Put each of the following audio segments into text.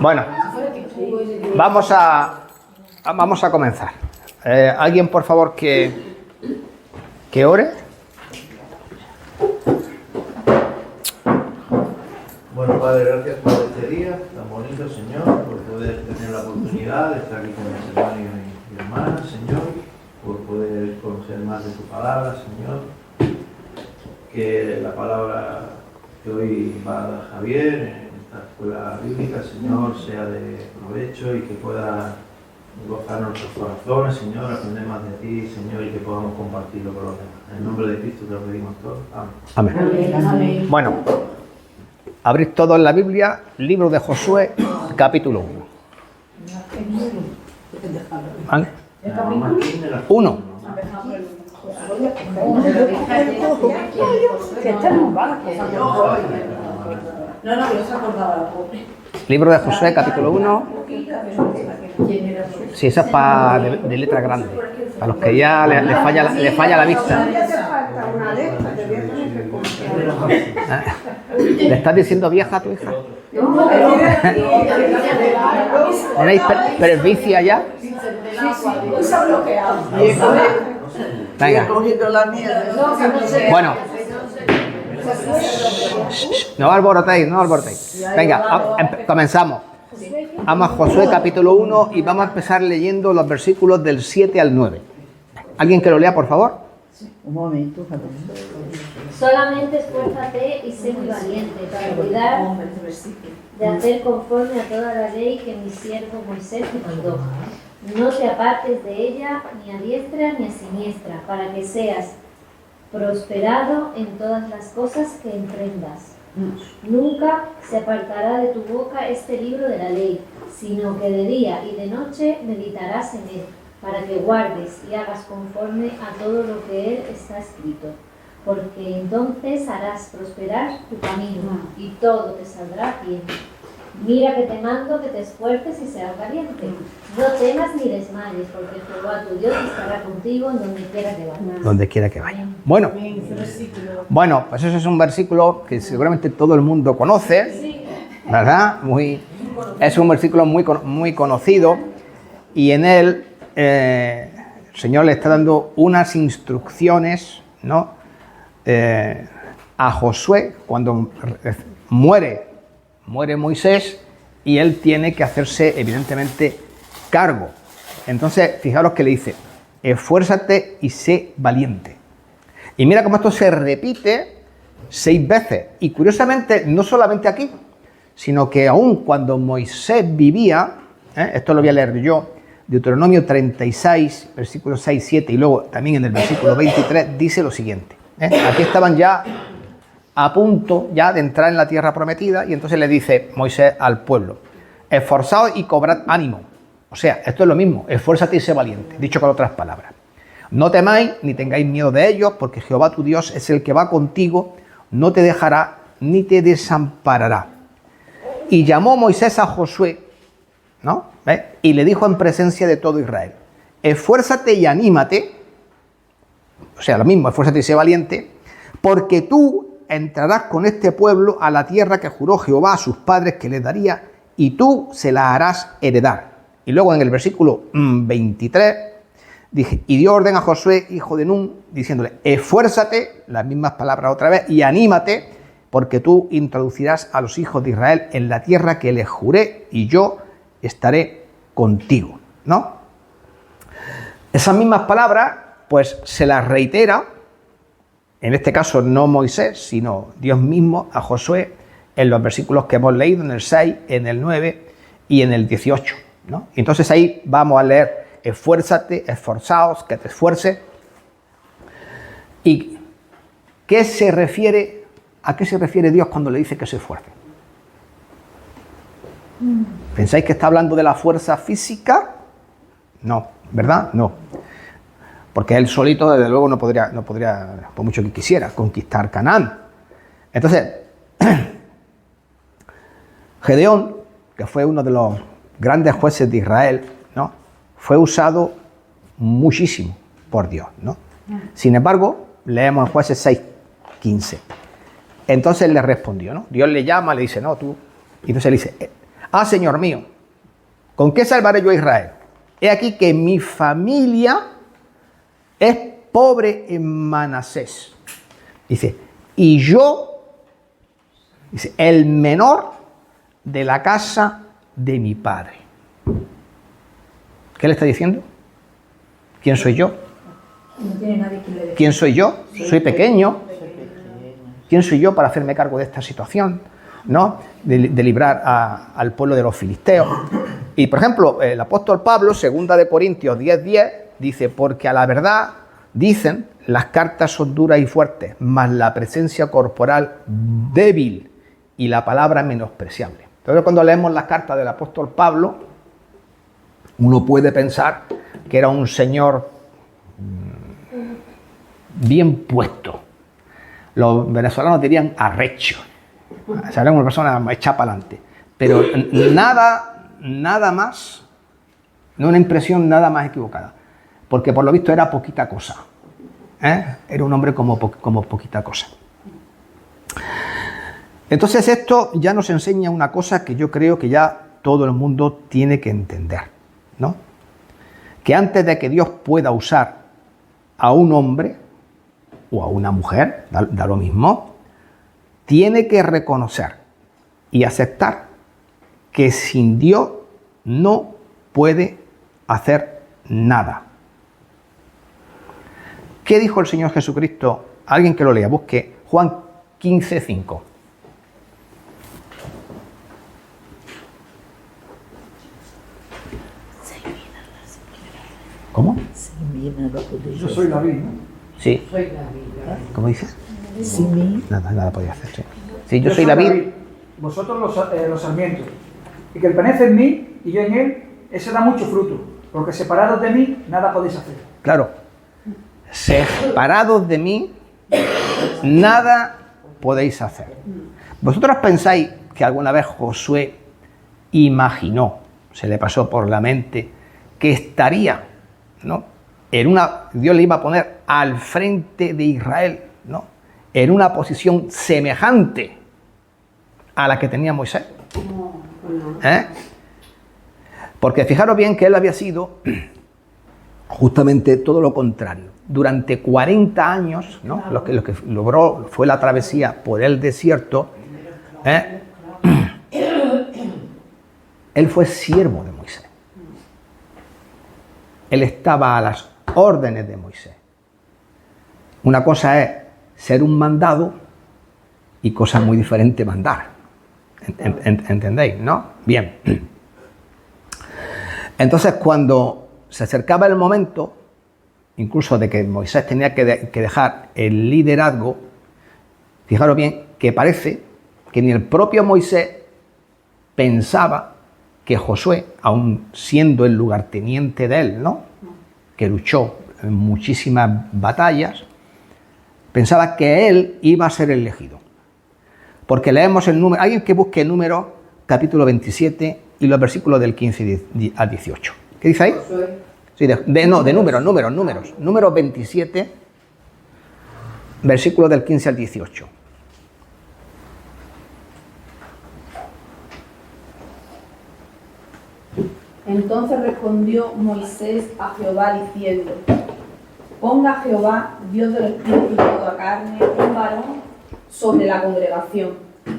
Bueno, vamos a comenzar. ¿Alguien, por favor, que ore? Bueno, Padre, gracias por este día tan bonito, Señor, por poder tener la oportunidad de estar aquí con mis hermanos y hermanas, Señor, por poder conocer más de tu palabra, Señor. Que la palabra que hoy va a dar Javier en esta escuela bíblica, Señor, sea de provecho y que pueda gozar nuestros corazones, Señor, aprender más de ti, Señor, y que podamos compartirlo con los demás. En el nombre de Cristo te lo pedimos todo. Amén. Amén. Amén. Bueno, abrid todo en la Biblia, libro de Josué, capítulo 1. ¿Vale? 1. Libro de Josué, capítulo 1. Sí, esa es para de letra grande, a los que ya le falla la vista. ¿Le estás diciendo vieja a tu hija? ¿Tenéis presbicia ya? Venga. Bueno. No alborotéis. Venga, comenzamos. Vamos a Josué capítulo 1 y vamos a empezar leyendo los versículos del 7 al 9. ¿Alguien que lo lea, por favor? Un momento, solamente esfuérzate y sé muy valiente para cuidar de hacer conforme a toda la ley que mi siervo Moisés te mandó. No te apartes de ella ni a diestra ni a siniestra, para que seas prosperado en todas las cosas que emprendas. Nunca se apartará de tu boca este libro de la ley, sino que de día y de noche meditarás en él, para que guardes y hagas conforme a todo lo que él está escrito. Porque entonces harás prosperar tu camino y todo te saldrá bien. Mira que te mando que te esfuerces y seas valiente. No temas ni desmayes, porque Jehová tu Dios estará contigo en donde quiera que vayas. Donde quiera que vaya. Bueno, pues eso es un versículo que seguramente todo el mundo conoce, ¿verdad? Es un versículo muy conocido y en él el Señor le está dando unas instrucciones, ¿no? A Josué cuando muere Moisés y él tiene que hacerse evidentemente cargo. Entonces, fijaros que le dice, esfuérzate y sé valiente. Y mira cómo esto se repite 6 veces. Y curiosamente, no solamente aquí, sino que aún cuando Moisés vivía, esto lo voy a leer yo, Deuteronomio 36, versículos 6, 7 y luego también en el versículo 23 dice lo siguiente. Aquí estaban ya a punto ya de entrar en la tierra prometida y entonces le dice Moisés al pueblo, esforzaos y cobrad ánimo. O sea, esto es lo mismo, esfuérzate y sé valiente, dicho con otras palabras. No temáis ni tengáis miedo de ellos, porque Jehová tu Dios es el que va contigo, no te dejará ni te desamparará. Y llamó Moisés a Josué, ¿no? Y le dijo en presencia de todo Israel, esfuérzate y anímate, o sea, lo mismo, esfuérzate y sé valiente, porque tú entrarás con este pueblo a la tierra que juró Jehová a sus padres que les daría, y tú se la harás heredar. Y luego en el versículo 23, dije, y dio orden a Josué, hijo de Nun, diciéndole, esfuérzate, las mismas palabras otra vez, y anímate, porque tú introducirás a los hijos de Israel en la tierra que les juré, y yo estaré contigo, ¿no? Esas mismas palabras, pues se las reitera, en este caso no Moisés, sino Dios mismo a Josué, en los versículos que hemos leído, en el 6, en el 9 y en el 18, ¿no? Entonces ahí vamos a leer, esfuérzate, esforzaos, que te esfuerces. ¿Y a qué se refiere Dios cuando le dice que se esfuerce? ¿Pensáis que está hablando de la fuerza física? No, ¿verdad? No. Porque él solito, desde luego, no podría, por mucho que quisiera, conquistar Canaán. Entonces, Gedeón, que fue uno de los grandes jueces de Israel, ¿no? Fue usado muchísimo por Dios, ¿no? Sin embargo, leemos en Jueces 6:15. Entonces le respondió, ¿no? Dios le llama, le dice, no, tú. Y entonces le dice, Señor mío, ¿con qué salvaré yo a Israel? He aquí que mi familia es pobre en Manasés. Dice, y yo, dice, el menor de la casa de mi padre. ¿Qué le está diciendo? ¿Quién soy yo? No tiene nadie que le dé. ¿Quién soy yo? Soy pequeño. ¿Quién soy yo para hacerme cargo de esta situación? ¿No? De librar al pueblo de los filisteos. Y, por ejemplo, el apóstol Pablo, 2 de Corintios 10:10, dice, porque a la verdad, dicen, las cartas son duras y fuertes, mas la presencia corporal débil y la palabra menospreciable. Entonces, cuando leemos las cartas del apóstol Pablo, uno puede pensar que era un señor bien pueno. Los venezolanos dirían arrecho. O sea, era una persona echada para adelante. Pero nada más, no una impresión nada más equivocada. Porque por lo visto era poquita cosa. Era un hombre como poquita cosa. Entonces esto ya nos enseña una cosa que yo creo que ya todo el mundo tiene que entender, ¿no? Que antes de que Dios pueda usar a un hombre o a una mujer, da lo mismo, tiene que reconocer y aceptar que sin Dios no puede hacer nada. ¿Qué dijo el Señor Jesucristo? Alguien que lo lea, busque Juan 15:5. ¿Cómo? Yo soy la vid, ¿no? Sí. Soy la vida. ¿Cómo dices? Sin mí. Nada podía hacer, sí. Sí, yo soy la vid. Vosotros los sarmientos. Y que el permanece en mí y yo en él, ese da mucho fruto. Porque separados de mí, nada podéis hacer. Claro. Separados de mí, nada podéis hacer. ¿Vosotros pensáis que alguna vez Josué imaginó, se le pasó por la mente, que estaría, ¿no? Dios le iba a poner al frente de Israel, ¿no? En una posición semejante a la que tenía Moisés? Porque fijaros bien que él había sido justamente todo lo contrario. Durante 40 años, ¿no? Lo que logró fue la travesía por el desierto. Él fue siervo de Moisés. Él estaba a las órdenes de Moisés. Una cosa es ser un mandado y cosa muy diferente mandar. ¿Entendéis, no? Bien. Entonces, cuando se acercaba el momento, incluso de que Moisés tenía que dejar el liderazgo, fijaros bien que parece que ni el propio Moisés pensaba que Josué, aun siendo el lugarteniente de él, ¿no? Que luchó en muchísimas batallas, pensaba que él iba a ser elegido. Porque leemos el número, alguien que busque el número, capítulo 27 y los versículos del 15 al 18. ¿Qué dice ahí? Sí, de números. Número 27, versículos del 15 al 18. Entonces respondió Moisés a Jehová diciendo: Ponga Jehová, Dios del espíritu y toda carne, un varón sobre la congregación,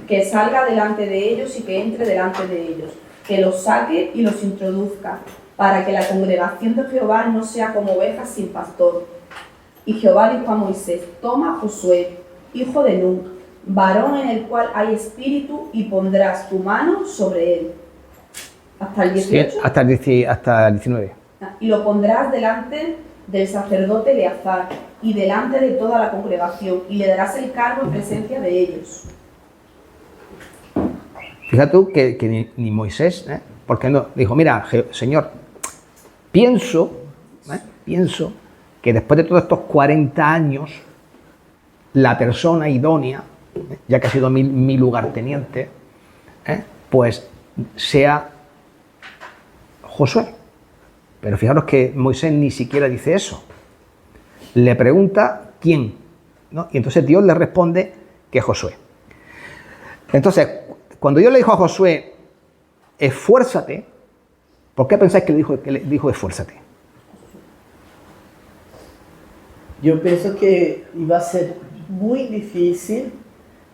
que salga delante de ellos y que entre delante de ellos, que los saque y los introduzca, para que la congregación de Jehová no sea como ovejas sin pastor. Y Jehová dijo a Moisés: Toma a Josué, hijo de Nun, varón en el cual hay espíritu, y pondrás tu mano sobre él. ¿Hasta el 18? Sí, hasta el 19. Y lo pondrás delante del sacerdote Eleazar y delante de toda la congregación, y le darás el cargo en presencia de ellos. Fíjate tú que ni Moisés, porque no dijo: mira, Señor, pienso que después de todos estos 40 años, la persona idónea, ya que ha sido mi lugarteniente, pues sea Josué. Pero fijaros que Moisés ni siquiera dice eso. le pregunta quién, ¿no? Y entonces Dios le responde que Josué. Entonces, cuando Dios le dijo a Josué, esfuérzate, ¿por qué pensáis que le dijo esfuérzate? Yo pienso que iba a ser muy difícil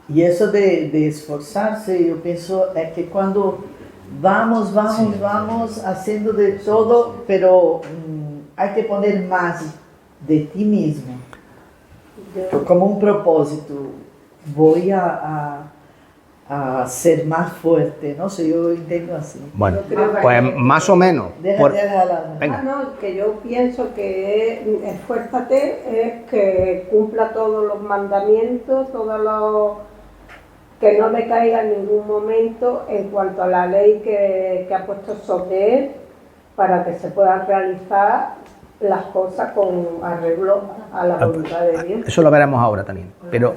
y eso de esforzarse, yo pienso es que cuando vamos haciendo de todo, pero hay que poner más de ti mismo, como un propósito. Voy a ser más fuerte, no sé, yo entiendo así. Bueno, pues más o menos. Venga. No, que yo pienso que esfuérzate es que cumpla todos los mandamientos, que no le caiga en ningún momento en cuanto a la ley que ha puesto sobre él, para que se puedan realizar las cosas con arreglo a la voluntad de Dios. Eso lo veremos ahora también. Pero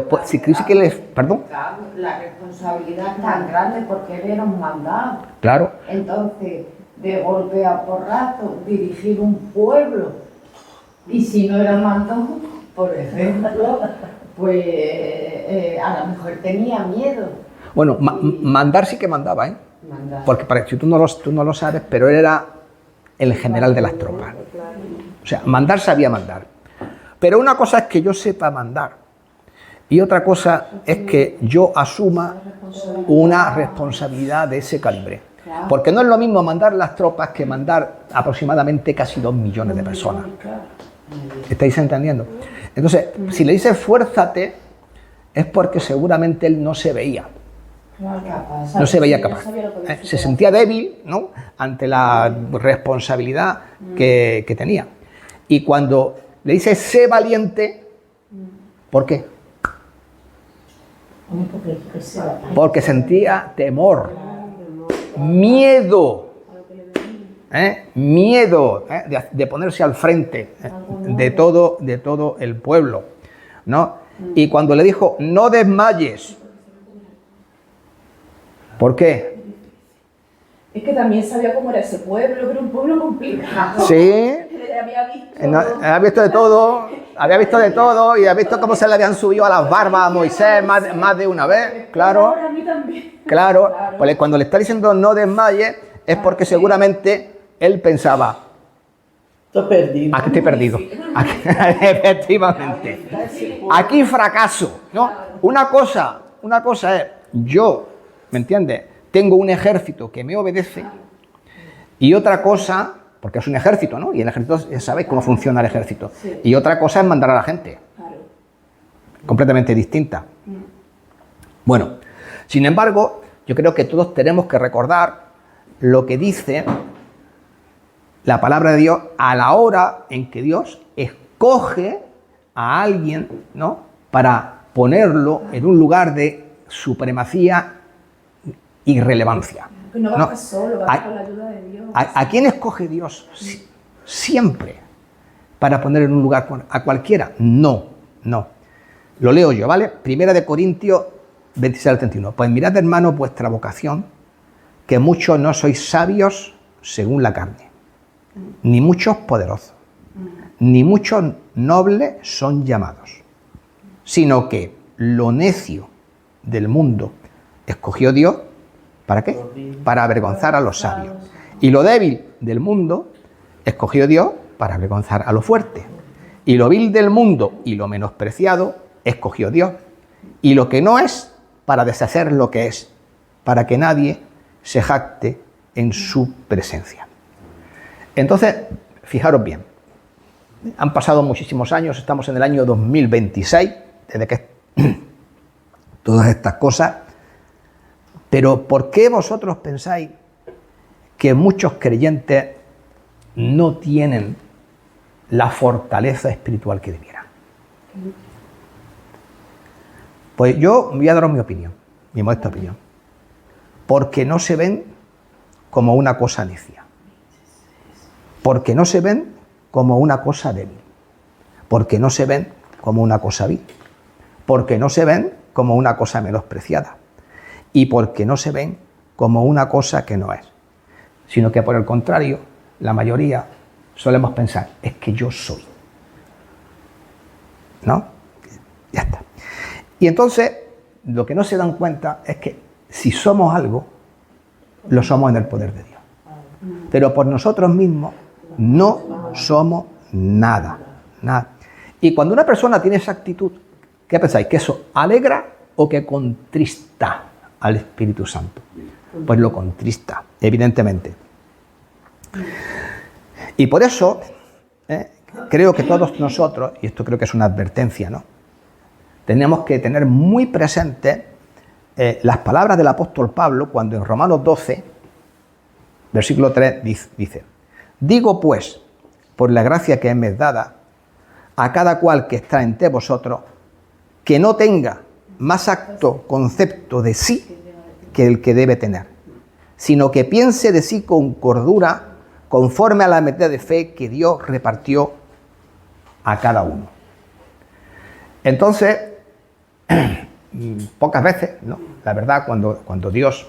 pues, si dice que les... ¿Perdón? La responsabilidad es tan grande porque él era un mandado. Claro. Entonces, de golpe a porrazo, dirigir un pueblo. Y si no era mandado, por ejemplo, pues a lo mejor tenía miedo. Bueno, mandar sí que mandaba, ¿eh? Mandar. Porque si tú no lo sabes, pero él era el general de las tropas. O sea, mandar sabía mandar. Pero una cosa es que yo sepa mandar. Y otra cosa es que yo asuma una responsabilidad de ese calibre. Porque no es lo mismo mandar las tropas que mandar aproximadamente casi 2 millones de personas. ¿Estáis entendiendo? Entonces, si le dice esfuérzate, es porque seguramente él no se veía. No se veía capaz. Se sentía débil, ¿no?, ante la responsabilidad que tenía. Y cuando le dice sé valiente, ¿por qué? Porque sentía temor, miedo, de ponerse al frente de todo el pueblo, ¿no? Y cuando le dijo no desmayes, ¿por qué? Es que también sabía cómo era ese pueblo, que era un pueblo complicado. Sí. Había visto había visto de todo y había visto cómo se le habían subido a las barbas a Moisés más de una vez, claro. A mí también. Claro, pues cuando le está diciendo no desmayes es porque seguramente él pensaba, Estoy perdido. aquí estoy perdido. Efectivamente. Aquí fracaso, ¿no? Una cosa es, yo, ¿me entiendes?, tengo un ejército que me obedece, y otra cosa, porque es un ejército, ¿no? Y el ejército, ya sabéis cómo funciona el ejército. Y otra cosa es mandar a la gente. Completamente distinta. Bueno, sin embargo, yo creo que todos tenemos que recordar lo que dice la palabra de Dios a la hora en que Dios escoge a alguien, ¿no?, para ponerlo en un lugar de supremacía y relevancia. Que no va a estar solo, va a estar con la ayuda de Dios. ¿A quién escoge Dios? Siempre. ¿Para poner en un lugar a cualquiera? No. Lo leo yo, ¿vale? 1 Corintios 26 al 31. Pues mirad, hermanos, vuestra vocación, que muchos no sois sabios según la carne, ni muchos poderosos, ni muchos nobles son llamados, sino que lo necio del mundo escogió Dios, ¿para qué? Para avergonzar a los sabios. Y lo débil del mundo escogió Dios para avergonzar a lo fuerte. Y lo vil del mundo y lo menospreciado escogió Dios. Y lo que no es, para deshacer lo que es, para que nadie se jacte en su presencia. Entonces, fijaros bien, han pasado muchísimos años, estamos en el año 2026, desde que todas estas cosas, pero ¿por qué vosotros pensáis que muchos creyentes no tienen la fortaleza espiritual que debieran? Pues yo voy a daros mi opinión, mi modesta opinión. Porque no se ven como una cosa necia. Porque no se ven como una cosa débil. Porque no se ven como una cosa vil. Porque no se ven como una cosa menospreciada. Y porque no se ven como una cosa que no es. Sino que por el contrario, la mayoría solemos pensar, es que yo soy. ¿No? Ya está. Y entonces, lo que no se dan cuenta es que si somos algo, lo somos en el poder de Dios. Pero por nosotros mismos no somos nada. Nada. Y cuando una persona tiene esa actitud, ¿qué pensáis? ¿Que eso alegra o que contrista al Espíritu Santo? Pues lo contrista, evidentemente. Y por eso, creo que todos nosotros, y esto creo que es una advertencia, ¿no? Tenemos que tener muy presente las palabras del apóstol Pablo cuando en Romanos 12, versículo 3, dice: digo pues, por la gracia que me es dada, a cada cual que está entre vosotros, que no tenga más acto concepto de sí que el que debe tener, sino que piense de sí con cordura, conforme a la medida de fe que Dios repartió a cada uno. Entonces, pocas veces, ¿no? La verdad, cuando Dios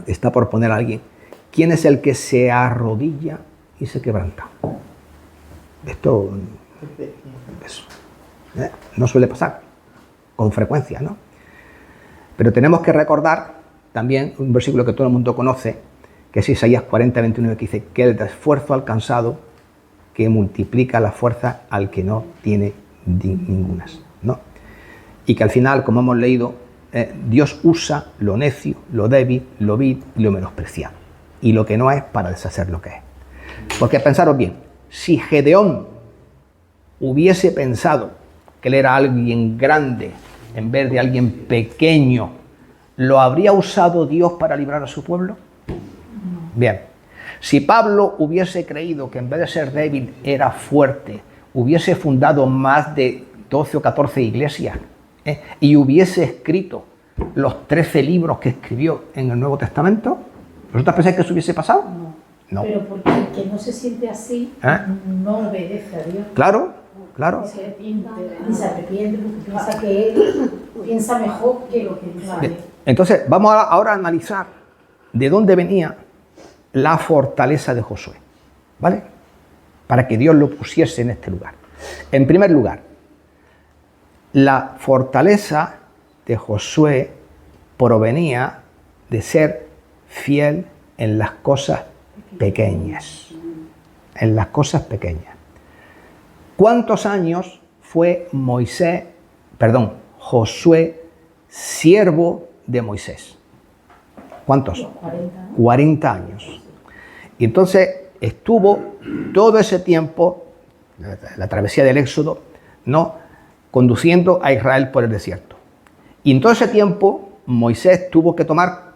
está por poner a alguien, ¿quién es el que se arrodilla y se quebranta? Esto no suele pasar con frecuencia, ¿no? Pero tenemos que recordar también un versículo que todo el mundo conoce, que es Isaías 40, 21, que dice que el esfuerzo alcanzado que multiplica la fuerza al que no tiene ningunas, ¿no? Y que al final, como hemos leído, Dios usa lo necio, lo débil, lo vil y lo menospreciado, y lo que no es para deshacer lo que es. Porque pensaros bien, si Gedeón hubiese pensado que él era alguien grande en vez de alguien pequeño, ¿lo habría usado Dios para librar a su pueblo? Bien, si Pablo hubiese creído que en vez de ser débil era fuerte, hubiese fundado más de 12 o 14 iglesias, y hubiese escrito los 13 libros que escribió en el Nuevo Testamento, ¿vosotros pensáis que eso hubiese pasado? No. Pero porque el que no se siente así, no obedece a Dios. Claro, claro. Y se arrepiente porque piensa que él piensa mejor que lo que dice. Entonces, vamos ahora a analizar de dónde venía la fortaleza de Josué, ¿vale? Para que Dios lo pusiese en este lugar. En primer lugar, la fortaleza de Josué provenía de ser fiel en las cosas pequeñas. En las cosas pequeñas. ¿Cuántos años fue Josué, siervo de Moisés? ¿Cuántos? 40 años. Y entonces estuvo todo ese tiempo, la travesía del Éxodo, ¿no?, conduciendo a Israel por el desierto. Y en todo ese tiempo Moisés tuvo que tomar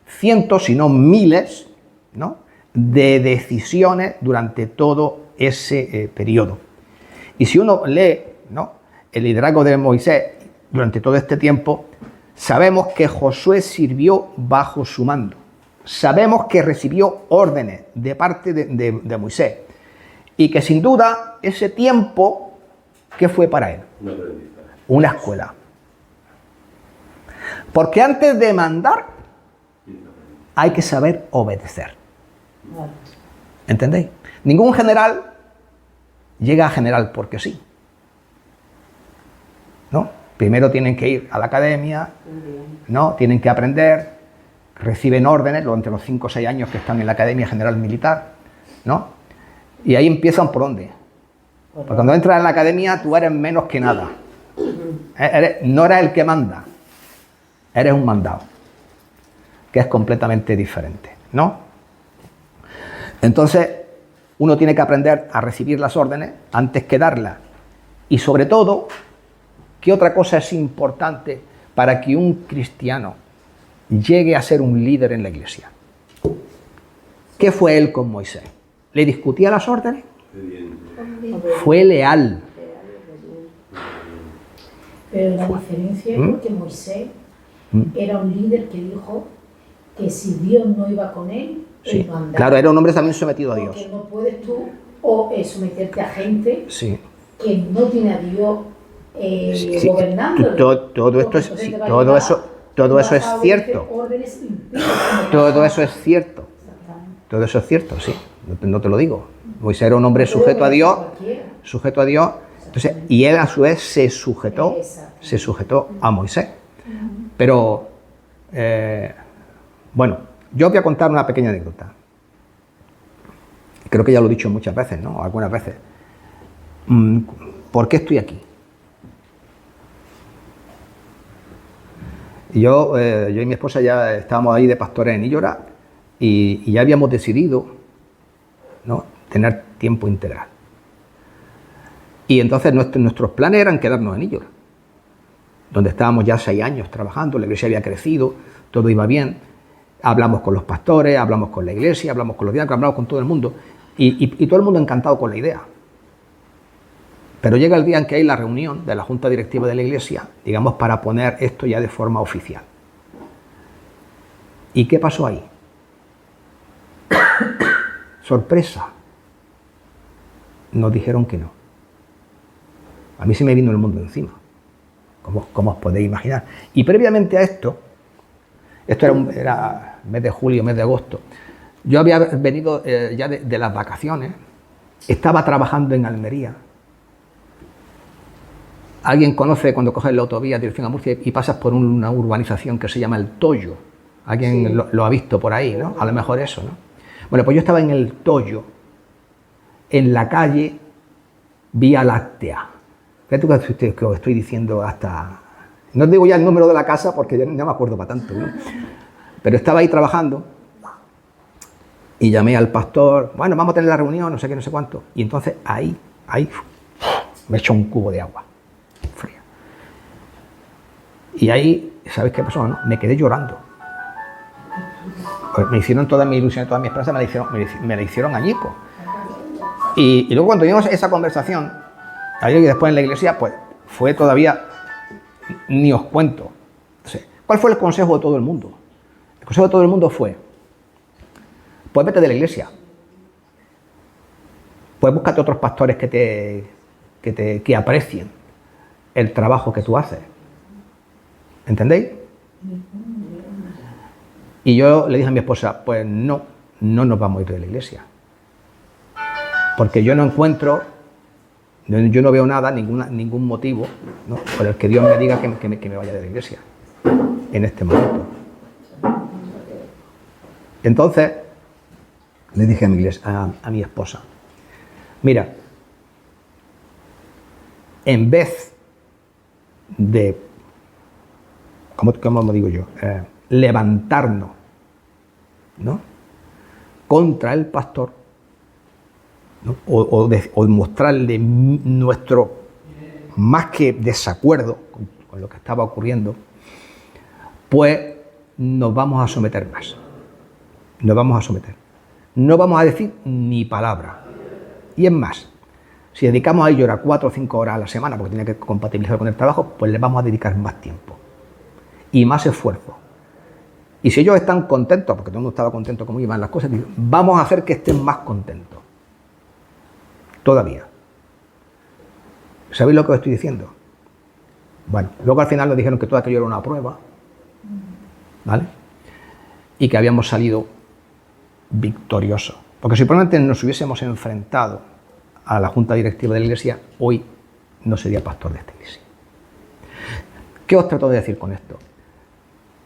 cientos, si no miles, ¿no?, de decisiones durante todo ese periodo. Y si uno lee, ¿no?, el liderazgo de Moisés durante todo este tiempo, sabemos que Josué sirvió bajo su mando. Sabemos que recibió órdenes de parte de Moisés. Y que sin duda ese tiempo, ¿qué fue para él? Una escuela. Porque antes de mandar, hay que saber obedecer. ¿Entendéis? Ningún general llega a general porque sí. ¿No? Primero tienen que ir a la academia, ¿no? Tienen que aprender, reciben órdenes entre los 5 o 6 años que están en la Academia General Militar, ¿no? Y ahí empiezan por dónde. Porque cuando entras en la academia tú eres menos que nada. No eres el que manda, eres un mandado, que es completamente diferente, ¿no? Entonces, uno tiene que aprender a recibir las órdenes antes que darlas. Y sobre todo, ¿qué otra cosa es importante para que un cristiano llegue a ser un líder en la iglesia? ¿Qué fue él con Moisés? ¿Le discutía las órdenes? Fue leal. Pero la diferencia es porque Moisés era un líder que dijo que si Dios no iba con él, Sí. él mandaba. Claro, era un hombre también sometido a Dios. Porque no puedes tú someterte a gente Sí. que no tiene a Dios Sí. gobernándolo. Todo esto es, sí, todo eso es cierto. Todo eso es cierto. Todo eso es cierto, sí. no te lo digo. Moisés era un hombre sujeto a Dios, entonces, y él a su vez se sujetó a Moisés. Pero, bueno, yo os voy a contar una pequeña anécdota. Creo que ya lo he dicho muchas veces, ¿no? Algunas veces. ¿Por qué estoy aquí? Y yo y mi esposa ya estábamos ahí de pastores en Illora y ya habíamos decidido, ¿no?, tener tiempo integral. Y entonces nuestros planes eran quedarnos en Illora, donde estábamos ya 6 años trabajando, la iglesia había crecido, todo iba bien, hablamos con los pastores, hablamos con la iglesia, hablamos con los diáconos, hablamos con todo el mundo y todo el mundo encantado con la idea. Pero llega el día en que hay la reunión de la Junta Directiva de la Iglesia, digamos, para poner esto ya de forma oficial. ¿Y qué pasó ahí? Sorpresa. Nos dijeron que no. A mí se me vino el mundo encima, como os podéis imaginar. Y previamente a esto era mes de julio, mes de agosto, yo había venido ya de las vacaciones, estaba trabajando en Almería. Alguien conoce cuando coges la autovía dirección a Murcia y pasas por una urbanización que se llama El Toyo. Alguien sí. lo ha visto por ahí, ¿no? A lo mejor eso, ¿no? Bueno, pues yo estaba en El Toyo, en la calle Vía Láctea. Fíjate que os estoy diciendo hasta... No os digo ya el número de la casa porque ya no me acuerdo para tanto, ¿no? Pero estaba ahí trabajando y llamé al pastor, bueno, vamos a tener la reunión, no sé qué, no sé cuánto. Y entonces ahí me echó un cubo de agua fría. Y ahí, ¿sabéis qué pasó? ¿No? Me quedé llorando. Pues me hicieron toda mi ilusión, toda mi esperanza, me la hicieron añico. Y luego cuando tuvimos esa conversación, ahí después en la iglesia, pues fue todavía, ni os cuento. Entonces, ¿cuál fue el consejo de todo el mundo? El consejo de todo el mundo fue, pues vete de la iglesia. Pues búscate otros pastores que aprecien el trabajo que tú haces. ¿Entendéis? Y yo le dije a mi esposa, pues no nos vamos a ir de la iglesia. Porque yo no encuentro, yo no veo nada, ningún motivo, ¿no?, por el que Dios me diga que me vaya de la iglesia en este momento. Entonces, le dije a mi esposa, mira, en vez de, ¿cómo digo yo?, levantarnos, ¿no?, contra el pastor, ¿no?, o mostrarle nuestro más que desacuerdo con lo que estaba ocurriendo, pues nos vamos a someter más. Nos vamos a someter. No vamos a decir ni palabra. Y es más, si dedicamos a ello 4 o 5 horas a la semana, porque tiene que compatibilizar con el trabajo, pues les vamos a dedicar más tiempo y más esfuerzo. Y si ellos están contentos, porque todo el mundo estaba contento como iban las cosas, vamos a hacer que estén más contentos. Todavía. ¿Sabéis lo que os estoy diciendo? Bueno, luego al final nos dijeron que todo aquello era una prueba, ¿vale? Y que habíamos salido victoriosos. Porque si probablemente nos hubiésemos enfrentado a la Junta Directiva de la Iglesia, hoy no sería pastor de esta iglesia. ¿Qué os trato de decir con esto?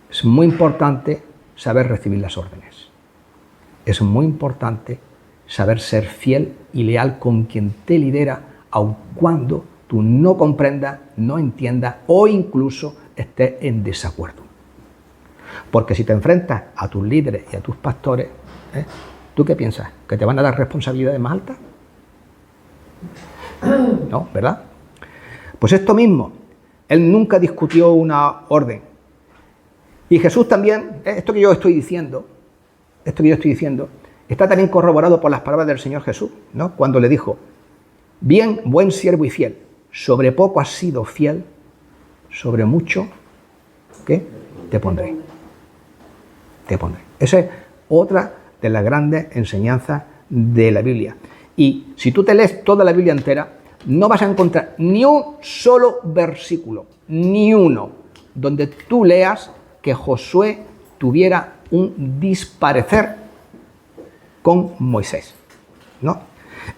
Es muy importante saber recibir las órdenes. Es muy importante saber ser fiel y leal con quien te lidera, aun cuando tú no comprendas, no entiendas o incluso estés en desacuerdo. Porque si te enfrentas a tus líderes y a tus pastores, ¿tú qué piensas? ¿Que te van a dar responsabilidades más altas? No, ¿verdad? Pues esto mismo, él nunca discutió una orden. Y Jesús también, esto que yo estoy diciendo, está también corroborado por las palabras del Señor Jesús, ¿no? Cuando le dijo, bien, buen siervo y fiel, sobre poco has sido fiel, sobre mucho, ¿qué? Te pondré. Te pondré. Esa es otra de las grandes enseñanzas de la Biblia. Y si tú te lees toda la Biblia entera, no vas a encontrar ni un solo versículo, ni uno, donde tú leas que Josué tuviera un disparecer con Moisés. ¿no?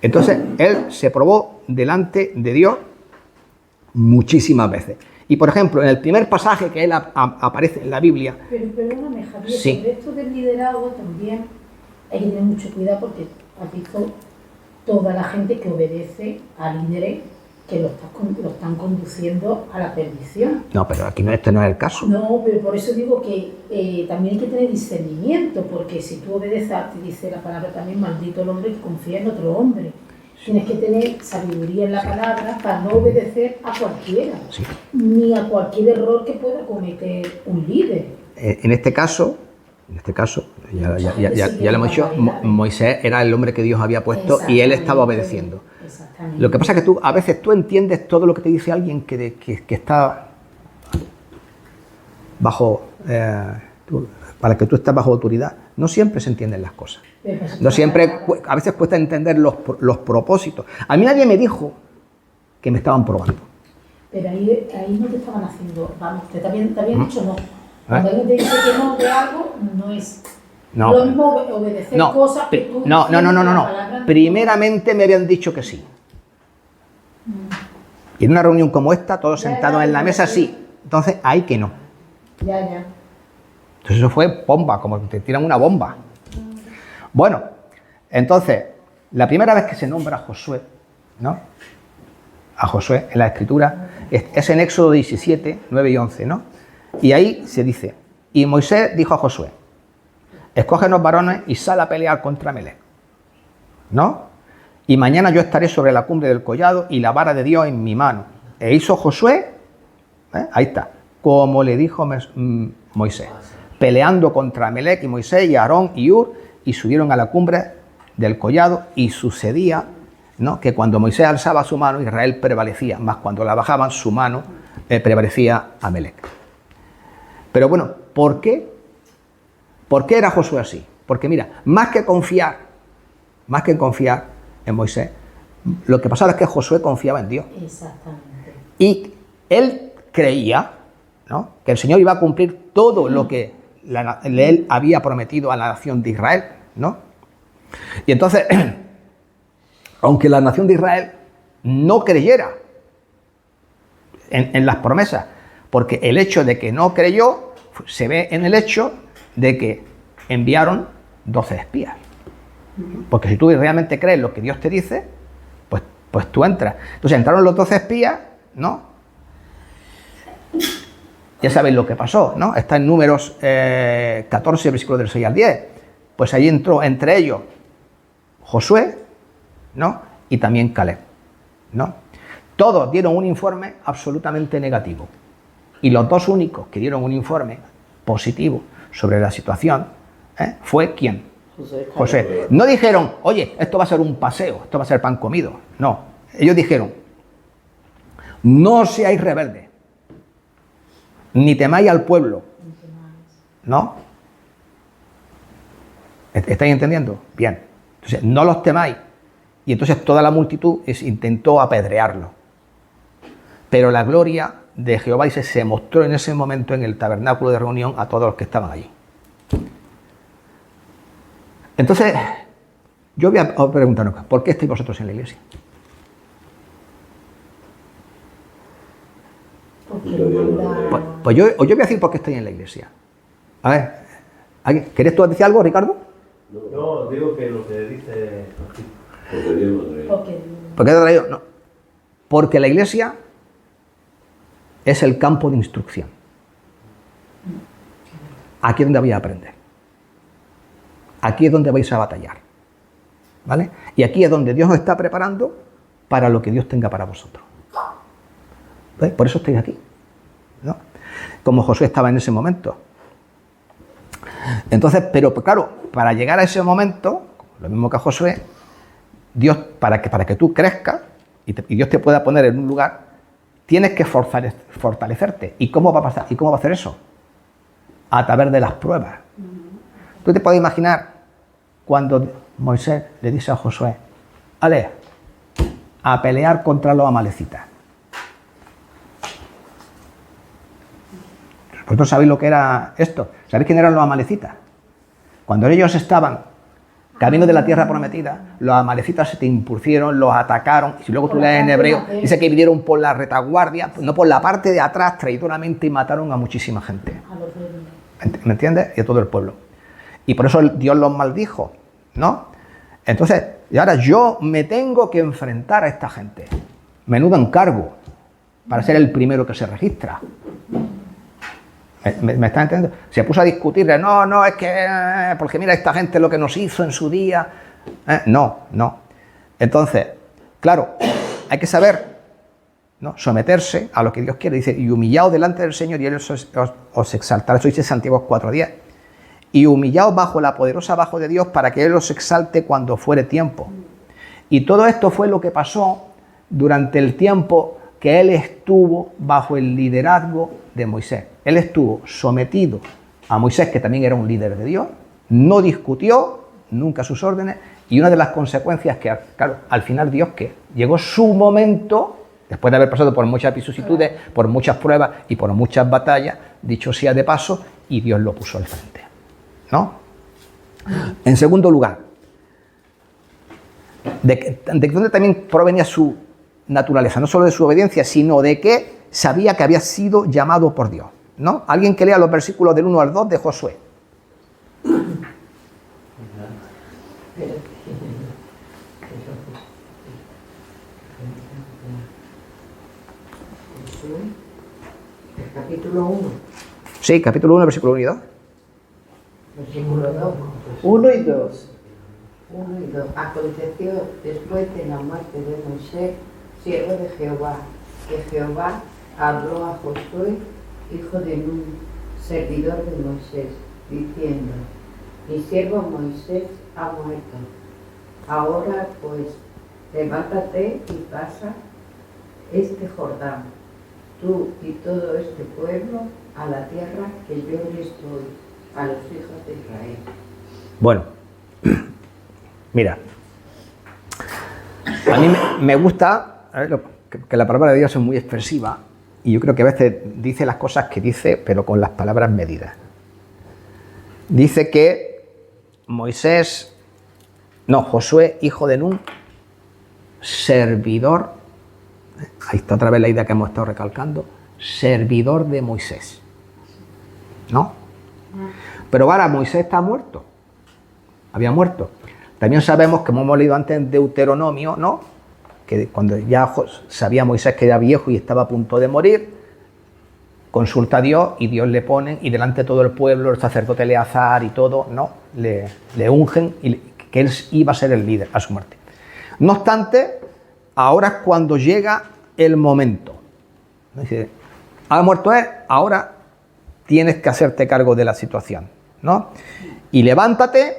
Entonces, él se probó delante de Dios muchísimas veces. Y, por ejemplo, en el primer pasaje que él aparece en la Biblia... Pero perdóname, Javier, sí. sobre esto del liderazgo también hay que tener mucho cuidado porque has visto toda la gente que obedece a líderes que lo están conduciendo a la perdición. No, pero aquí este no es el caso. No, pero por eso digo que también hay que tener discernimiento, porque si tú obedeces, te dice la palabra también, maldito el hombre que confía en otro hombre. Tienes que tener sabiduría en la palabra para no obedecer a cualquiera, Sí. ni a cualquier error que pueda cometer un líder. En este caso, ya lo hemos dicho, Moisés era el hombre que Dios había puesto y él estaba obedeciendo. Exactamente. Lo que pasa es que a veces tú entiendes todo lo que te dice alguien que está bajo, para que tú estés bajo autoridad. No siempre se entienden las cosas. No siempre, a veces cuesta entender los propósitos. A mí nadie me dijo que me estaban probando. Pero ahí no te estaban haciendo, vamos, te habían dicho no. Cuando alguien te dice que no de algo, no es lo mismo obedecer cosas que tú... No. Primeramente me habían dicho que sí. Y en una reunión como esta, todos sentados en la mesa, sí. Entonces, ahí que no. Ya. Entonces eso fue bomba, como te tiran una bomba. Bueno, entonces, la primera vez que se nombra a Josué, ¿no? A Josué en la Escritura, es en Éxodo 17, 9 y 11, ¿no? Y ahí se dice, y Moisés dijo a Josué, escógenos varones y sal a pelear contra Amalec, ¿no? Y mañana yo estaré sobre la cumbre del collado y la vara de Dios en mi mano. E hizo Josué, ahí está, como le dijo Moisés, peleando contra Amalec y Moisés y Aarón y Hur, y subieron a la cumbre del collado, y sucedía, ¿no?, que cuando Moisés alzaba su mano, Israel prevalecía, más cuando la bajaban, su mano prevalecía Amalec. Pero bueno, ¿por qué? ¿Por qué era Josué así? Porque mira, más que confiar en Moisés, lo que pasaba es que Josué confiaba en Dios. Exactamente. Y él creía, ¿no?, que el Señor iba a cumplir todo lo que él había prometido a la nación de Israel, ¿no? Y entonces, aunque la nación de Israel no creyera en las promesas, porque el hecho de que no creyó se ve en el hecho de que enviaron 12 espías. Porque si tú realmente crees lo que Dios te dice, pues tú entras. Entonces entraron los 12 espías, ¿no? Ya sabéis lo que pasó, ¿no? Está en Números 14, versículos del 6 al 10. Pues ahí entró entre ellos Josué, ¿no?, y también Caleb, ¿no? Todos dieron un informe absolutamente negativo. Y los dos únicos que dieron un informe positivo sobre la situación, ¿fue quién? José. No dijeron, oye, esto va a ser un paseo, esto va a ser pan comido. No, ellos dijeron, no seáis rebeldes, ni temáis al pueblo. ¿No? ¿Estáis entendiendo? Bien. Entonces, no los temáis. Y entonces toda la multitud intentó apedrearlo. Pero la gloria de Jehová se mostró en ese momento en el tabernáculo de reunión a todos los que estaban allí. Entonces, yo voy a preguntarnos, ¿por qué estáis vosotros en la iglesia? Pues yo voy a decir por qué estáis en la iglesia. A ver, ¿querés tú decir algo, Ricardo? No, digo que lo que dice... ¿Por qué te he traído? No. Porque la iglesia es el campo de instrucción. Aquí es donde vais a aprender. Aquí es donde vais a batallar. ¿Vale? Y aquí es donde Dios os está preparando para lo que Dios tenga para vosotros. ¿Ves? Por eso estáis aquí, ¿no? Como Josué estaba en ese momento. Entonces, pero claro, para llegar a ese momento, lo mismo que a Josué, Dios, para que tú crezcas y Dios te pueda poner en un lugar, tienes que fortalecerte. ¿Y cómo va a pasar? ¿Y cómo va a hacer eso? A través de las pruebas. Tú te puedes imaginar cuando Moisés le dice a Josué, ale, a pelear contra los amalecitas. ¿Vosotros sabéis lo que era esto? ¿Sabéis quién eran los amalecitas? Cuando ellos estaban camino de la tierra prometida, los amalecitas se te impusieron, los atacaron, y si luego tú lees en hebreo, dice que vinieron por la retaguardia, no por la parte de atrás, traidoramente, y mataron a muchísima gente. ¿Me entiendes? Y a todo el pueblo. Y por eso Dios los maldijo, ¿no? Entonces, y ahora yo me tengo que enfrentar a esta gente. Menudo encargo para ser el primero que se registra. ¿Me está entendiendo? Se puso a discutirle, no, es que, porque mira esta gente lo que nos hizo en su día. No. Entonces, claro, hay que saber, ¿no?, someterse a lo que Dios quiere. Dice, y humillaos delante del Señor y Él os exaltará. Eso dice Santiago 4:10. Y humillaos bajo la poderosa mano de Dios para que Él os exalte cuando fuere tiempo. Y todo esto fue lo que pasó durante el tiempo que Él estuvo bajo el liderazgo de Moisés. Él estuvo sometido a Moisés, que también era un líder de Dios, no discutió nunca sus órdenes, y una de las consecuencias que, claro, al final Dios, que llegó su momento, después de haber pasado por muchas vicisitudes, por muchas pruebas y por muchas batallas, dicho sea de paso, y Dios lo puso al frente, ¿no? En segundo lugar, de dónde también provenía su naturaleza, no solo de su obediencia, sino de que sabía que había sido llamado por Dios, ¿no? Alguien que lea los versículos del 1 al 2 de Josué. Capítulo 1. Sí, capítulo 1, versículo 1 y 2. Versículo 2. 1 y 2. 1 y 2. Aconteció después de la muerte de Moisés, siervo de Jehová, que Jehová habló a Josué, hijo de Nun, servidor de Moisés, diciendo, mi siervo Moisés ha muerto. Ahora pues, levántate y pasa este Jordán, tú y todo este pueblo, a la tierra que yo les doy a los hijos de Israel. Bueno, mira, a mí me gusta que la palabra de Dios es muy expresiva, y yo creo que a veces dice las cosas que dice, pero con las palabras medidas. Dice que Josué, hijo de Nun, servidor, ahí está otra vez la idea que hemos estado recalcando, servidor de Moisés, ¿no? Pero ahora Moisés está muerto, había muerto. También sabemos, como hemos leído antes en Deuteronomio, ¿no?, que cuando ya sabía Moisés que era viejo y estaba a punto de morir, consulta a Dios y Dios le pone, y delante de todo el pueblo, el sacerdote Eleazar y todo, ¿no?, le ungen, y que él iba a ser el líder a su muerte. No obstante, ahora es cuando llega el momento. Dice, ha muerto él, ahora tienes que hacerte cargo de la situación, ¿no? Y levántate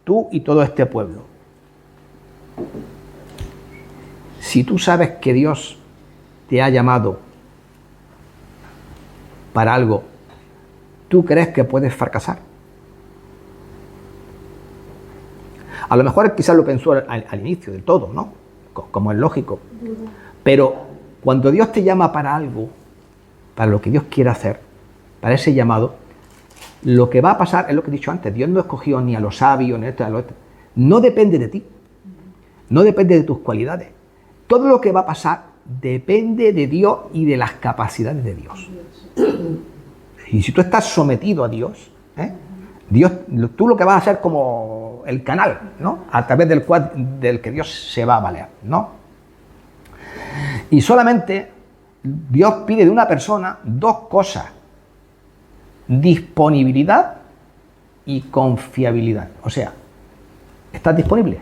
tú y todo este pueblo. Si tú sabes que Dios te ha llamado para algo, ¿tú crees que puedes fracasar? A lo mejor quizás lo pensó al inicio del todo, ¿no?, como es lógico. Pero cuando Dios te llama para algo, para lo que Dios quiere hacer, para ese llamado, lo que va a pasar es lo que he dicho antes. Dios no escogió ni a los sabios, ni a esto, ni a lo otro. No depende de ti, no depende de tus cualidades. Todo lo que va a pasar depende de Dios y de las capacidades de Dios. Y si tú estás sometido a Dios, Dios, tú lo que vas a hacer como el canal, ¿no?, a través del que Dios se va a valer, ¿no? Y solamente Dios pide de una persona dos cosas: disponibilidad y confiabilidad. O sea, ¿estás disponible?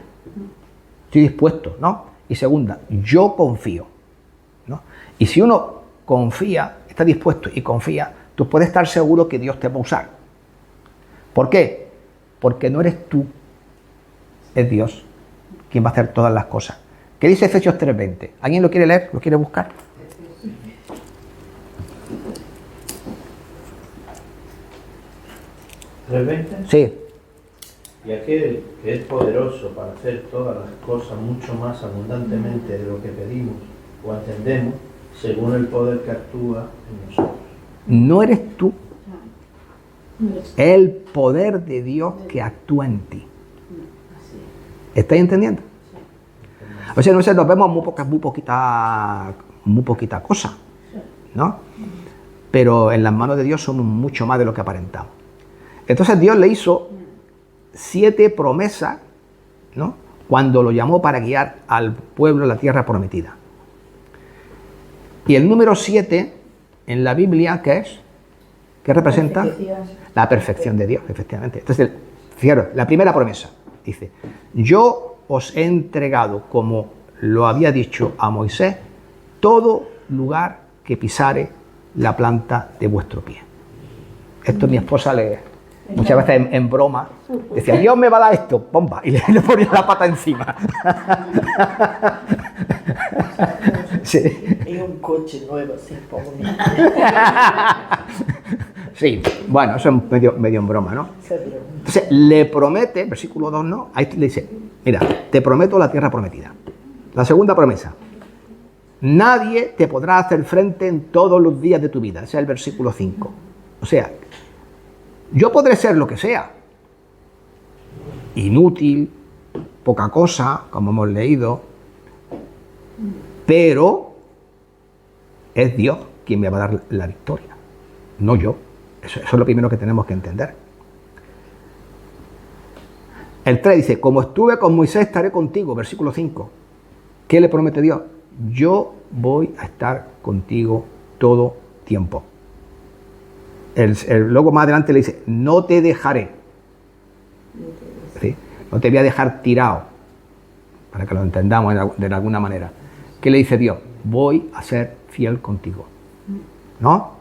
Estoy dispuesto, ¿no? Y segunda, yo confío, ¿no? Y si uno confía, está dispuesto y confía, tú puedes estar seguro que Dios te va a usar. ¿Por qué? Porque no eres tú, es Dios quien va a hacer todas las cosas. ¿Qué dice Efesios 3:20? ¿Alguien lo quiere leer? ¿Lo quiere buscar? ¿3:20? Sí. Y aquel que es poderoso para hacer todas las cosas mucho más abundantemente de lo que pedimos o entendemos, según el poder que actúa en nosotros. No eres tú, es el poder de Dios que actúa en ti. ¿Estáis entendiendo? O sea, no sé, nos vemos muy poquita cosa, ¿no? Pero en las manos de Dios somos mucho más de lo que aparentamos. Entonces Dios le hizo 7 promesas, ¿no? Cuando lo llamó para guiar al pueblo a la tierra prometida. Y el número 7 en la Biblia, ¿qué es? ¿Qué representa? La perfección de Dios, efectivamente. Entonces, fijaros, la primera promesa dice: yo os he entregado, como lo había dicho a Moisés, todo lugar que pisare la planta de vuestro pie. Esto mi esposa muchas veces en broma decía: Dios me va a dar esto, bomba, y le ponía la pata encima. Sí. Y un coche nuevo, así, Sí, bueno, eso es medio en broma, ¿no? Entonces, le promete, versículo 2, ¿no? Ahí le dice: mira, te prometo la tierra prometida. La segunda promesa: nadie te podrá hacer frente en todos los días de tu vida. Ese es el versículo 5. O sea, yo podré ser lo que sea. Inútil, poca cosa, como hemos leído, pero es Dios quien me va a dar la victoria, no yo. Eso es lo primero que tenemos que entender. El 3 dice: como estuve con Moisés, estaré contigo. Versículo 5. ¿Qué le promete Dios? Yo voy a estar contigo todo tiempo. Luego más adelante le dice: no te dejaré. ¿Sí? No te voy a dejar tirado, para que lo entendamos de alguna manera. ¿Qué le dice Dios? Voy a ser fiel contigo, ¿no?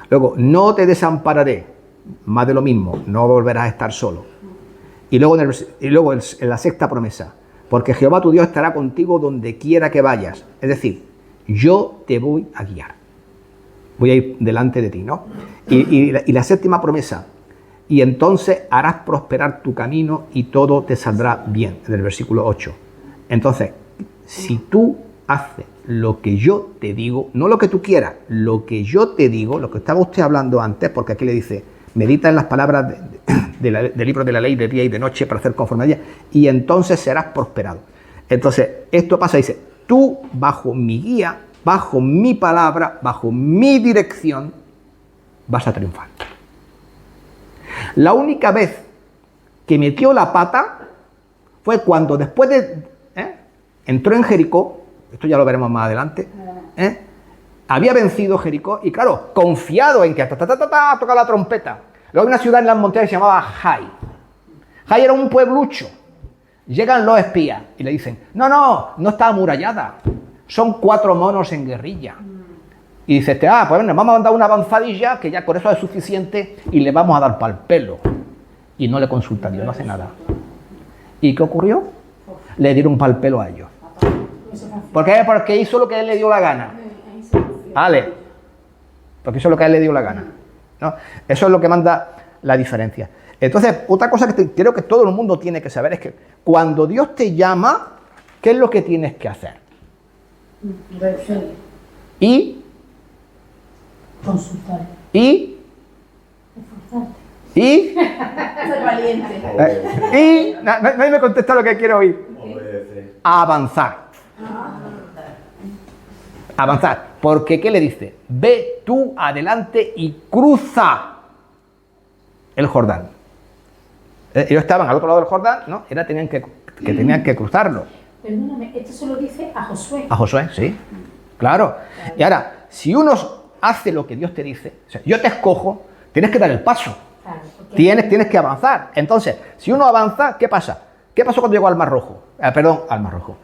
Luego, no te desampararé, más de lo mismo, no volverás a estar solo. Y luego en la sexta promesa: porque Jehová tu Dios estará contigo donde quiera que vayas. Es decir, yo te voy a guiar, voy a ir delante de ti, ¿no? Y la séptima promesa: y entonces harás prosperar tu camino y todo te saldrá bien, en el versículo 8. Entonces, si tú haces lo que yo te digo, no lo que tú quieras, lo que yo te digo, lo que estaba usted hablando antes, porque aquí le dice: medita en las palabras del libro de la ley de día y de noche para hacer conforme a ella, y entonces serás prosperado. Entonces, esto pasa, dice: tú, bajo mi guía, bajo mi palabra, bajo mi dirección, vas a triunfar. La única vez que metió la pata fue cuando después de... entró en Jericó, esto ya lo veremos más adelante, había vencido Jericó y claro, confiado en que toca la trompeta. Luego hay una ciudad en las montañas que se llamaba Jai. Jai era un pueblucho. Llegan los espías y le dicen: no está amurallada, son 4 monos en guerrilla. Y dice pues bueno, vamos a mandar una avanzadilla, que ya con eso es suficiente, y le vamos a dar pa'l pelo. Y no le consulta a Dios, no hace nada. ¿Y qué ocurrió? Le dieron pa'l pelo a ellos. ¿Por qué? Porque hizo lo que a él le dio la gana. Vale. Porque hizo lo que a él le dio la gana, ¿no? Eso es lo que manda la diferencia. Entonces, otra cosa que creo que todo el mundo tiene que saber es que cuando Dios te llama, ¿qué es lo que tienes que hacer? Y consultar. Y Ser valiente. y nadie me contesta lo que quiero oír. Avanzar. Avanzar. Porque ¿qué le dice? Ve tú adelante y cruza el Jordán. Ellos estaban al otro lado del Jordán, ¿no? Tenían que cruzarlo. Perdóname, esto se lo dice a Josué. A Josué, sí. Claro. Y ahora, si uno hace lo que Dios te dice, o sea, yo te escojo, tienes que dar el paso. Claro, Tienes que avanzar. Entonces, si uno avanza, ¿qué pasa? ¿Qué pasó cuando llegó al Mar Rojo? Al Mar Rojo.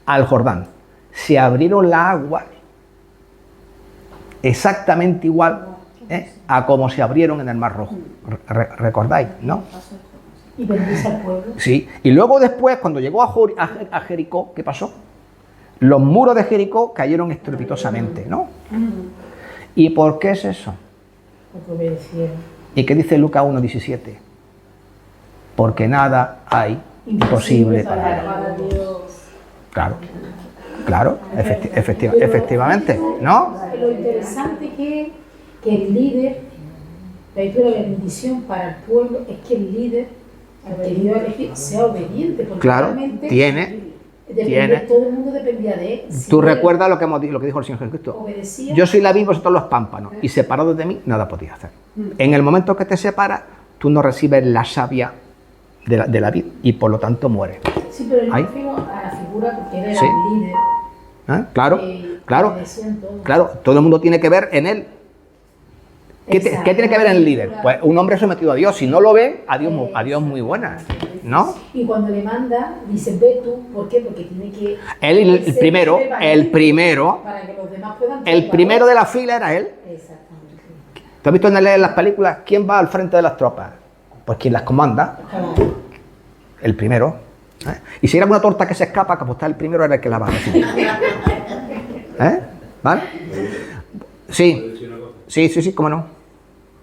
Al Jordán. Se abrieron las aguas exactamente igual a como se abrieron en el Mar Rojo. ¿Recordáis, no? Y bendice al pueblo. Sí. Y luego después, cuando llegó a Jericó, ¿qué pasó? Los muros de Jericó cayeron estrepitosamente, ¿no? ¿Y por qué es eso? Porque obedecieron. ¿Y qué dice Lucas 1:17? Porque nada hay imposible para Dios. Claro, efectivamente, ¿no? Lo interesante que el líder, la historia de la bendición para el pueblo, es que el líder al que Dios elegir, sea obediente, porque Claro, realmente tiene. todo el mundo dependía de él. Si Tú él recuerdas lo que dijo el Señor Jesucristo. obedecía, Yo soy la vid, vosotros los pámpanos, y separados de mí, nada podías hacer. En el momento que te separas, tú no recibes la savia de la vid, y por lo tanto mueres. sí, pero yo Ahí. me refiero a la figura porque él era Sí. el líder. Claro, claro, Obedecía en todo. claro, todo el mundo tiene que ver en él. ¿Qué tiene que ver en el líder? Pues un hombre sometido a Dios. Si no lo ve, adiós muy buena, ¿no? Y cuando le manda, dice, ve tú, ¿por qué? Porque tiene que... Él, el ser primero, prevalente para que los demás puedan el primero de la fila era él. Exactamente. ¿Tú has visto en las películas quién va al frente de las tropas? Pues quien las comanda, Claro. el primero. ¿Eh? Y si era una torta que se escapa, que apostar el primero era el que la va a recibir. ¿Vale? Sí, sí, cómo no.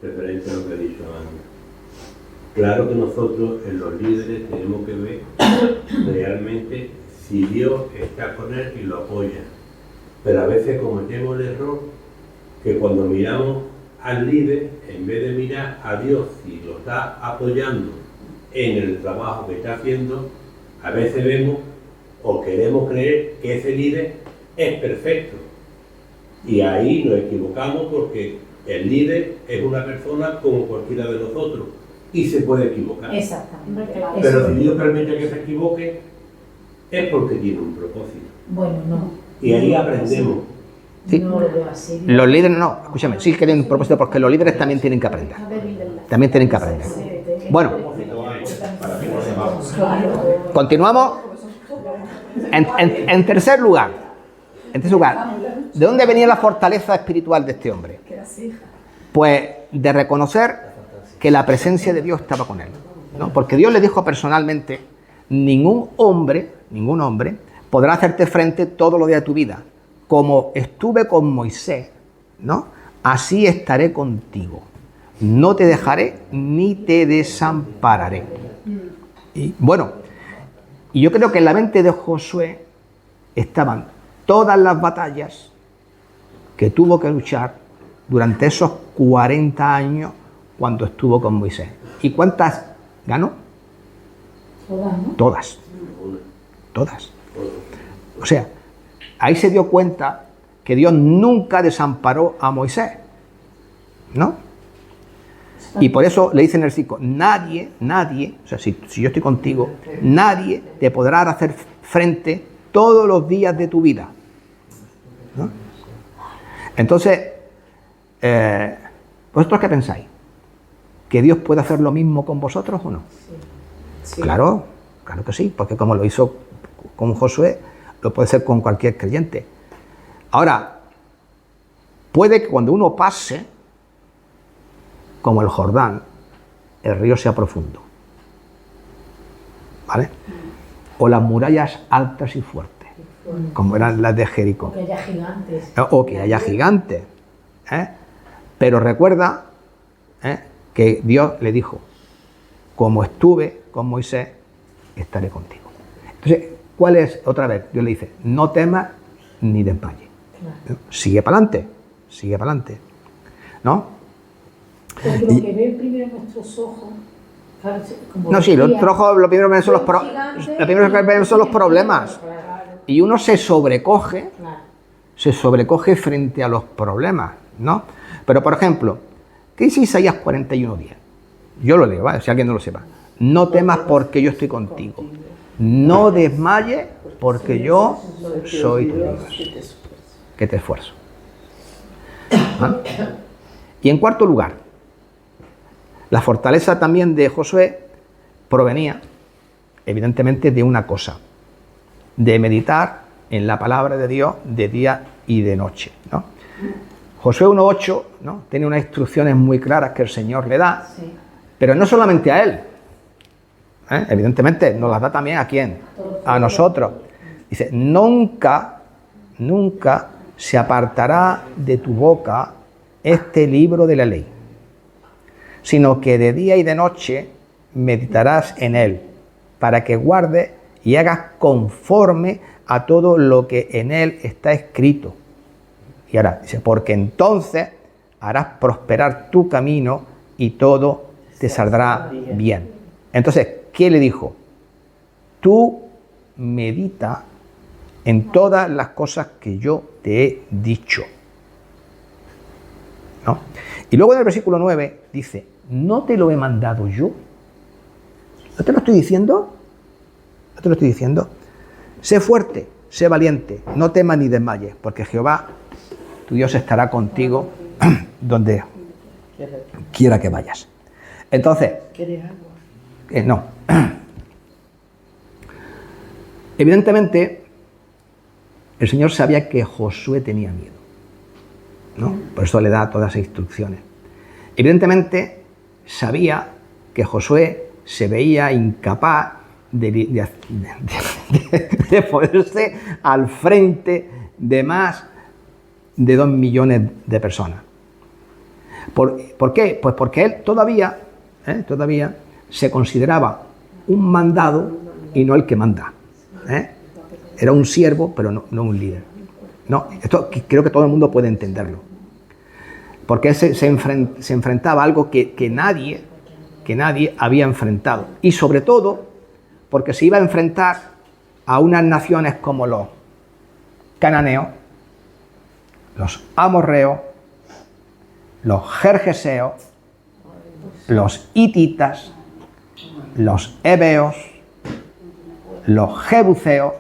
Referente a lo que ha dicho Ana. Claro que nosotros en los líderes tenemos que ver realmente si Dios está con él y lo apoya. Pero a veces cometemos el error que cuando miramos al líder, en vez de mirar a Dios si lo está apoyando en el trabajo que está haciendo, a veces vemos o queremos creer que ese líder es perfecto. Y ahí nos equivocamos porque el líder es una persona como cualquiera de nosotros y se puede equivocar. Exactamente. Pero si Dios permite que se equivoque, es porque tiene un propósito. Bueno, no. Y ahí aprendemos. Sí. No lo veo así. Los líderes no, escúchame, sí que tienen un propósito porque los líderes también tienen que aprender. También tienen que aprender. Bueno, continuamos. En tercer lugar, ¿de dónde venía la fortaleza espiritual de este hombre? Pues de reconocer que la presencia de Dios estaba con él, ¿no? Porque Dios le dijo personalmente, ningún hombre podrá hacerte frente todos los días de tu vida. Como estuve con Moisés, ¿no? Así estaré contigo. No te dejaré ni te desampararé. Y bueno, y yo creo que en la mente de Josué estaban todas las batallas que tuvo que luchar durante esos 40 años cuando estuvo con Moisés. ¿Y cuántas ganó? Todas. Todas. O sea, ahí se dio cuenta que Dios nunca desamparó a Moisés, ¿no? Y por eso le dice en el versículo, nadie, o sea, si yo estoy contigo, nadie te podrá hacer frente todos los días de tu vida, ¿no? Entonces, ¿vosotros qué pensáis? ¿Que Dios puede hacer lo mismo con vosotros o no? Sí. Claro que sí, porque como lo hizo con Josué, lo puede hacer con cualquier creyente. Ahora, puede que cuando uno pase, como el Jordán, el río sea profundo, ¿vale? O las murallas altas y fuertes, como eran las de Jericó. O que haya gigantes. O que haya gigantes, ¿eh? Pero recuerda, que Dios le dijo, como estuve con Moisés, estaré contigo. Entonces, ¿cuál es? Otra vez, Dios le dice, no temas ni desmayes. Claro. Sigue para adelante, ¿no? Porque lo que ven primero nuestros ojos, claro, como no, sí, lo primero que ven son los problemas. Y uno se sobrecoge frente a los problemas, ¿no? Pero, por ejemplo, ¿qué dice Isaías 41:10? Yo lo leo, ¿vale? Si alguien no lo sepa. No temas porque yo estoy contigo. No desmayes porque yo soy tu Dios, que te esfuerzo. ¿Ah? Y en cuarto lugar, la fortaleza también de Josué provenía, evidentemente, de una cosa, de meditar en la palabra de Dios de día y de noche, ¿no? Josué 1:8, ¿no? Tiene unas instrucciones muy claras que el Señor le da, pero no solamente a él, evidentemente nos las da también ¿a quién? A nosotros. Dice, nunca se apartará de tu boca este libro de la ley, sino que de día y de noche meditarás en él, para que guardes y hagas conforme a todo lo que en él está escrito. Y ahora dice, porque entonces harás prosperar tu camino y todo te saldrá bien. Entonces, ¿qué le dijo? Tú medita en todas las cosas que yo te he dicho. ¿No? Y luego en el versículo 9 dice, ¿no te lo he mandado yo? ¿No te lo estoy diciendo? ¿No te lo estoy diciendo? Sé fuerte, sé valiente, no temas ni desmayes, porque Jehová, tu Dios, estará contigo donde quiera que vayas. Entonces, ¿Quieres agua? no. Evidentemente, el Señor sabía que Josué tenía miedo, ¿no? Por eso le da todas esas instrucciones. Evidentemente, sabía que Josué se veía incapaz de ponerse al frente de más de 2 millones de personas. ¿Por qué? Pues porque él todavía se consideraba un mandado y no el que manda. Era un siervo, pero no un líder. No, esto creo que todo el mundo puede entenderlo. Porque él se enfrentaba a algo que nadie había enfrentado. Y sobre todo, porque se iba a enfrentar a unas naciones como los cananeos, los amorreos, los gergeseos, los hititas, los heveos, los jebuseos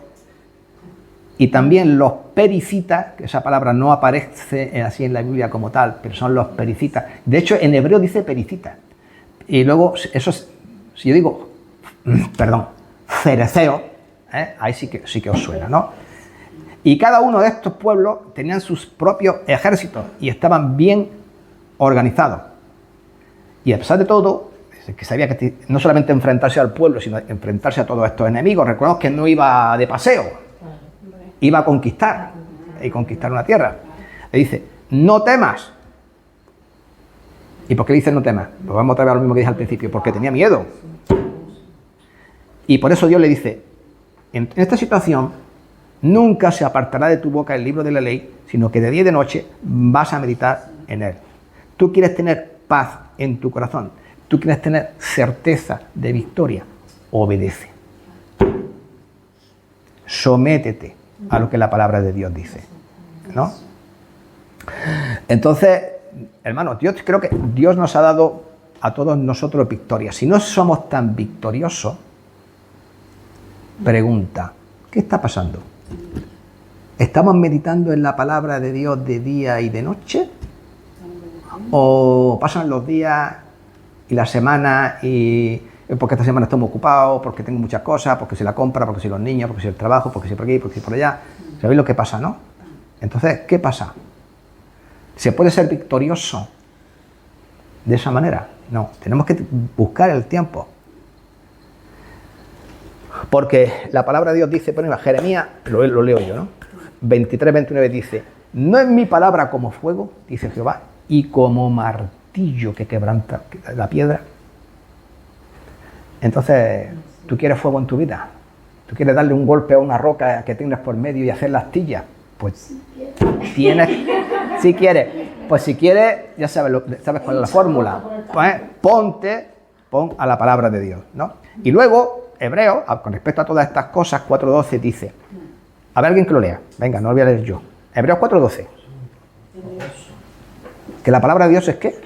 y también los pericitas, que esa palabra no aparece así en la Biblia como tal, pero son los pericitas. De hecho, en hebreo dice pericitas. Y luego, eso es, si yo digo, cereceo, ahí sí que os suena, ¿no? Y cada uno de estos pueblos tenían sus propios ejércitos y estaban bien organizados. Y a pesar de todo, que sabía que no solamente enfrentarse al pueblo, sino enfrentarse a todos estos enemigos. Recordemos que no iba de paseo, iba a conquistar y conquistar una tierra. Le dice, no temas. ¿Y por qué le dice no temas? Pues vamos otra vez a lo mismo que dije al principio, porque tenía miedo. Y por eso Dios le dice, en esta situación, nunca se apartará de tu boca el libro de la ley, sino que de día y de noche vas a meditar en él. Tú quieres tener paz en tu corazón, tú quieres tener certeza de victoria, obedece. Sométete a lo que la palabra de Dios dice, ¿no? Entonces, hermanos, yo creo que Dios nos ha dado a todos nosotros victoria. Si no somos tan victoriosos, pregunta, ¿qué está pasando? ¿Estamos meditando en la palabra de Dios de día y de noche? ¿O pasan los días y las semanas y porque esta semana estamos ocupados, porque tengo muchas cosas, porque si la compra, porque si los niños, porque si el trabajo, porque si por aquí, porque si por allá? ¿Sabéis lo que pasa, no? Entonces, ¿qué pasa? ¿Se puede ser victorioso de esa manera? No, tenemos que buscar el tiempo. Porque la palabra de Dios dice, por ejemplo, Jeremías, lo leo yo, ¿no? 23, 29 dice, no es mi palabra como fuego, dice Jehová, y como martillo que quebranta la piedra. Entonces, ¿tú quieres fuego en tu vida? ¿Tú quieres darle un golpe a una roca que tengas por medio y hacer la astilla? Pues tienes, si quieres, pues si quieres, ya sabes cuál es la fórmula. Pues pon a la palabra de Dios, ¿no? Y luego, Hebreo, con respecto a todas estas cosas, 4.12 dice, a ver alguien que lo lea, venga, no lo voy a leer yo. Hebreos 4.12. ¿Que la palabra de Dios es qué?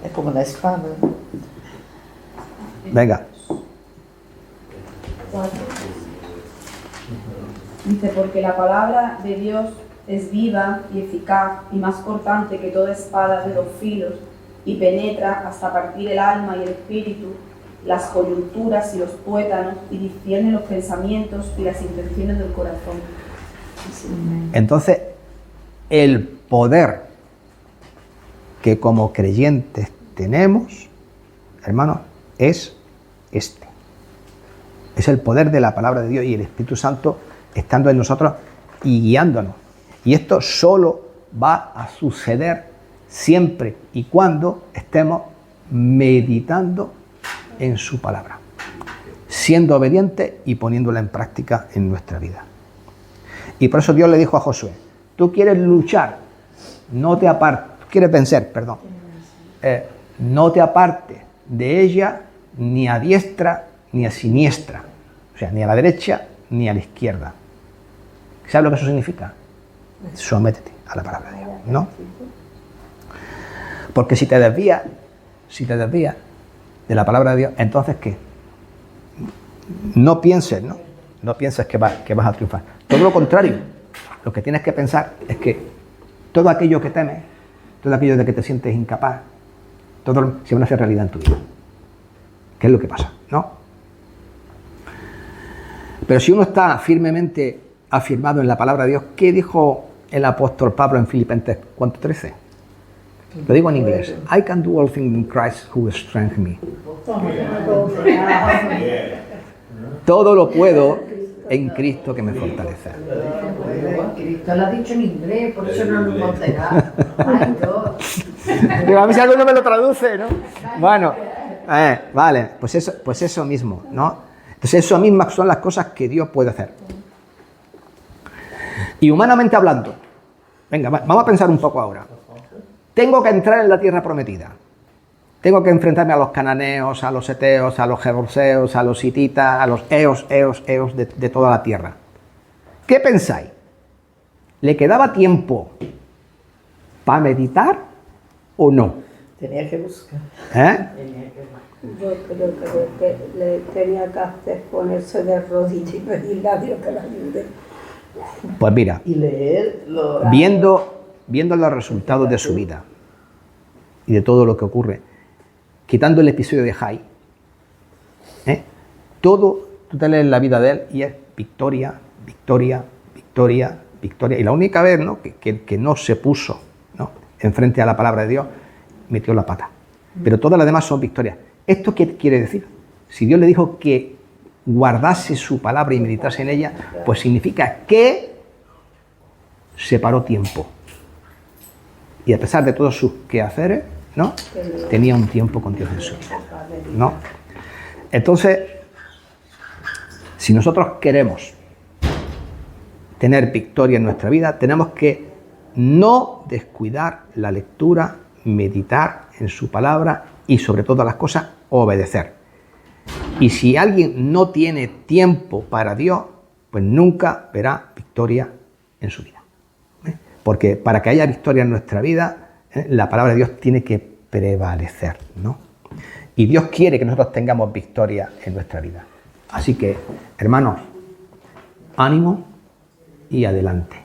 Es como la espada. Venga. Dice, porque la palabra de Dios es viva y eficaz y más cortante que toda espada de 2 filos y penetra hasta partir el alma y el espíritu, las coyunturas y los tuétanos y discierne los pensamientos y las intenciones del corazón. Entonces, el poder que como creyentes tenemos, hermanos, es este. Es el poder de la palabra de Dios y el Espíritu Santo estando en nosotros y guiándonos. Y esto solo va a suceder siempre y cuando estemos meditando en su palabra, siendo obedientes y poniéndola en práctica en nuestra vida. Y por eso Dios le dijo a Josué, tú quieres luchar, no te apartes, quieres vencer, perdón, no te apartes de ella ni a diestra ni a siniestra. O sea, ni a la derecha ni a la izquierda. ¿Sabes lo que eso significa? Sométete a la palabra de Dios, ¿no? Porque si te desvías de la palabra de Dios, entonces ¿qué? No pienses, ¿no? No pienses que vas a triunfar. Todo lo contrario, lo que tienes que pensar es que todo aquello que temes, todo aquello de que te sientes incapaz, todo se van a hacer realidad en tu vida. ¿Qué es lo que pasa? ¿No? Pero si uno está firmemente afirmado en la palabra de Dios, ¿qué dijo el apóstol Pablo en Filipenses 4:13? Lo digo en inglés. I can do all things in Christ who strengthens me. Todo lo puedo en Cristo que me fortalece. Cristo lo ha dicho en inglés, por eso no lo hemos nada. Ay, Dios. Digo, a mí si alguno me lo traduce, ¿no? Bueno, vale, pues eso mismo, ¿no? Entonces eso mismas son las cosas que Dios puede hacer. Y humanamente hablando, venga, vamos a pensar un poco ahora. Tengo que entrar en la tierra prometida. Tengo que enfrentarme a los cananeos, a los heteos, a los jebuseos, a los hititas, a los eos de toda la tierra. ¿Qué pensáis? ¿Le quedaba tiempo para meditar o no? Tenía que buscar. Yo creo que le tenía que hacer ponerse de rodillas y pedirle a Dios que la ayude. Pues mira, Y leer viendo los resultados de su vida y de todo lo que ocurre, quitando el episodio de Jai, todo, tú te lees la vida de él y es victoria, victoria, victoria, victoria. Y la única vez, ¿no?, que no se puso, ¿no?, enfrente a la palabra de Dios, metió la pata. Pero todas las demás son victorias. ¿Esto qué quiere decir? Si Dios le dijo que guardase su palabra y meditase en ella, pues significa que separó tiempo. Y a pesar de todos sus quehaceres, ¿no?, tenía un tiempo con Dios en su vida, ¿no? Entonces, si nosotros queremos tener victoria en nuestra vida, tenemos que no descuidar la lectura, meditar en su palabra y, sobre todas las cosas, obedecer. Y si alguien no tiene tiempo para Dios, pues nunca verá victoria en su vida. Porque para que haya victoria en nuestra vida, la palabra de Dios tiene que prevalecer, ¿no? Y Dios quiere que nosotros tengamos victoria en nuestra vida. Así que, hermanos, ánimo y adelante.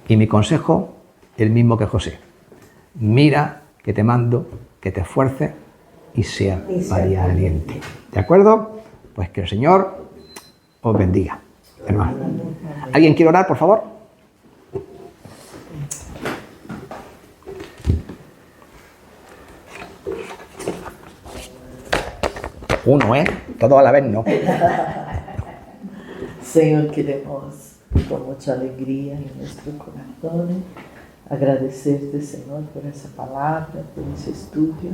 Y mi consejo, el mismo que José. Mira que te mando, que te esfuerces y sea valiente. ¿De acuerdo? Pues que el Señor os bendiga, hermano. ¿Alguien quiere orar, por favor? Uno, todo a la vez, no. Señor, queremos con mucha alegría en nuestro corazón agradecerte, Señor, por esa palabra, por ese estudio.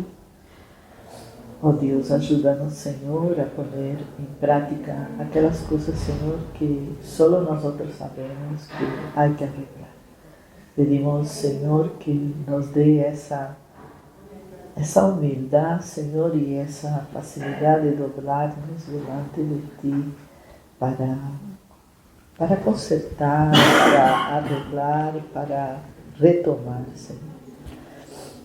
Oh Dios, ayúdanos, Señor, a poner en práctica aquellas cosas, Señor, que solo nosotros sabemos que hay que arreglar. Pedimos, Señor, que nos dé esa humildad, Señor, y esa facilidad de doblarnos delante de ti para concertar, para arreglar, para retomar, Señor.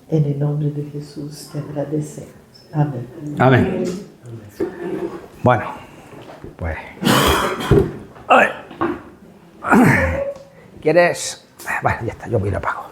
En el nombre de Jesús te agradecemos. Amén. Amén. Bueno, pues... ¿Quieres? Bueno, ya está, yo voy y lo apago.